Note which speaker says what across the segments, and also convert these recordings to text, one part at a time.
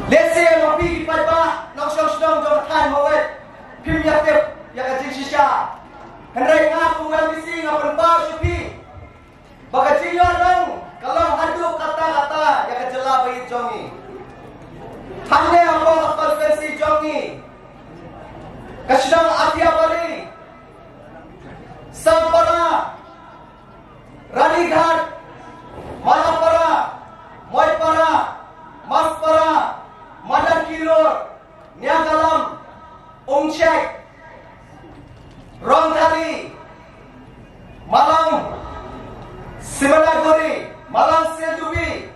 Speaker 1: Lese mapi pai ba nong song jong than mawe phim yak tep yak ajing shisha henrai nga ku ngam bisi ngapun ba shupi baka jiyo dong kalau hadu kata-kata yak jela bai jongi hamne apa konferensi jongi kasdang atia bali sampara Ranighat Malapara Moipara Maspara Madan Kilor, Niagalam, Umcek, Rongthali, Malang, Simanaguri, Malang Sedubi,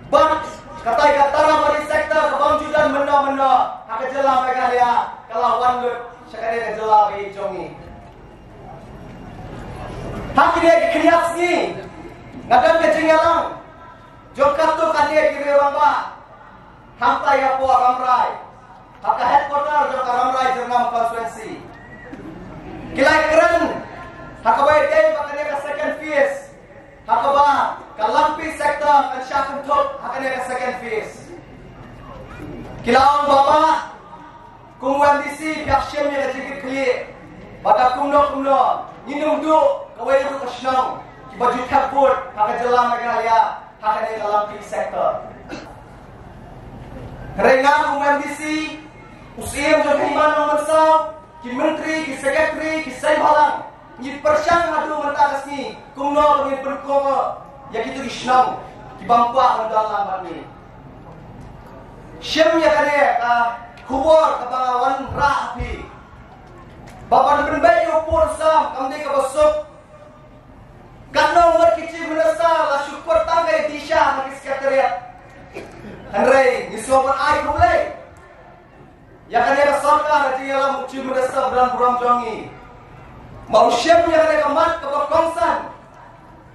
Speaker 1: Bat, katai katara bari sektor kebangjudan benda-benda, hak jela Meghalaya, kalau wanlut sekali jela bagi jongi. Hak dia krias ni, ngadam kejenggalang, jongkat tu kadia kiri ramba. Hampa ya po Ramrai, haka headquarter jok Ramrai Jernam Constituency. Kilai keren, haka baik day bakanya ke second phase, haka ba kalampi sektor kan syakun top hakanya ke second phase. Kilaong bapa, kumuan disi pihak syemnya ke jikit kli, pada kumno minum du kawai du kesenang, kibaju kabut haka jelang Meghalaya hakanya kalampi sektor. Rengar UMDC, usia menjadi mana nomor ki menteri, ki sekretari, ki saibalang, ni persyang adu mentakas ni, kumno ni berkoma, ya gitu ki senang, ki bangpa dalam ni. Syem ya kane ka kubur kebangawan rapi. Bapak berbaik upur sam, kamde ka besok. Kanong berkicim menasa, la syukur tanggai disha maki sekretariat. Henry, niswapan ai kumlei. Ya kan ya sarkar ati alam uci mendasar dan buram jongi. Mau syem ya kan kamat ke kongsan.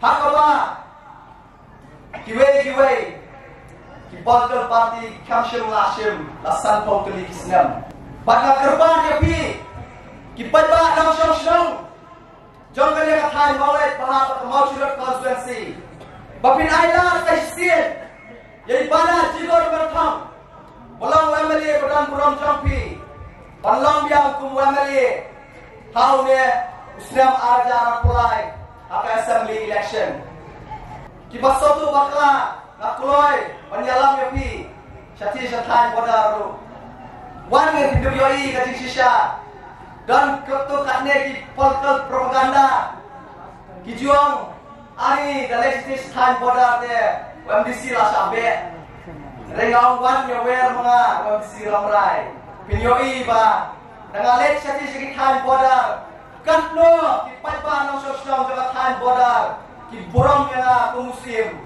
Speaker 1: Hakama. Kiwei. Kibalkal parti kamsyem lashim lasan pokli kisnam. Baka kerban ya pi. Kipadba nam syong. Jong kan ya kathai mawlet bahap ke mau surat konstituensi. Bapin aila taisien. Jadi pada jigor bertam, bolang wameli berdan buram jampi, balang biang kum wameli, hau ne usnam arja rapulai, haka assembly election. Kipas satu bakla nak kuloi, penyalam yapi, syati syatan bodaru, wan yang hidup yoi kacing sisa, dan ketu katne ki polkal propaganda, kijuang ani dalek syatan bodar de. UMDC lah sampai rengawan wan nyawer mga UMDC Ramrai pinyoi ba nangalet syati sekitan bodar katno kipat ba nang sosong jabatan bodar ki borong nga kumusim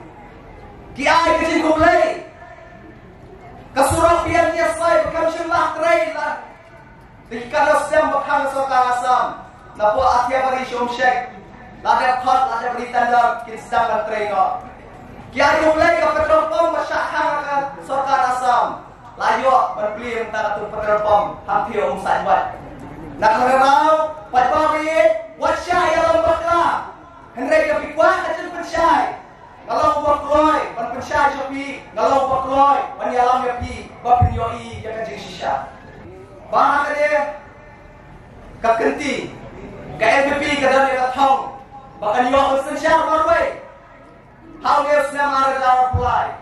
Speaker 1: ki ai kecil kumlei kasurang pian niya sai bekam syemlah trai lah dikana sem bakang sokar asam napo atia bari syomshek lada khot lada beri tandar kin sedang trai no Kiai mulai ke petrol pom masyarakat ke sarkar Assam. Layo berbeli mentara tu petrol pom hampir umsat. Nak merau, patpari, wasyai alam bakla. Henry ke pikuan kecil pensyai. Kalau buat kloy, pensyai shopi. Kalau buat kloy, wani alam yapi, bapin yoi yang kecil sisa. Bahang dia, kakenti, ke MPP ke dalam dia thong. Bahkan yoi pensyai marway. Hau dia usnam arja pulai.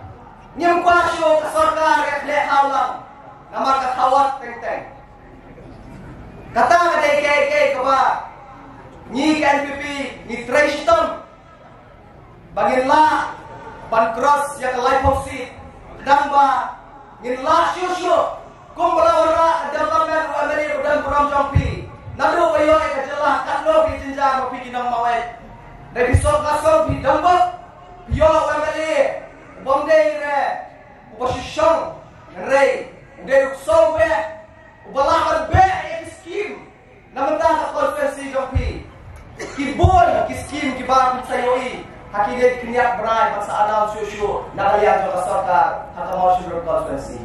Speaker 1: Nyem kuasyo ke sarkar ke leh haulang. Namar ka khawat teng. Kata ka DKK ke ba. Ni ke NPP ni Tristom. Baginla ban cross ya ke life of seat. Kedang ba ngin la syusyo. Kumbala ora development UMDC dan program jampi. Nadu bayo ke jelah katno bi jenjang bi kinang mawai. Episode kasol bi dambok. Yo UMDC, bondei re, oposisyon re, udah uksong be, ubalakan be skim, namun tak konferensi jampi, kibon kiskim kibar sayoi, hakikatnya kenyak berai masa anal syusyu, nak lihat juga sarkar, hakam mau syukur konferensi.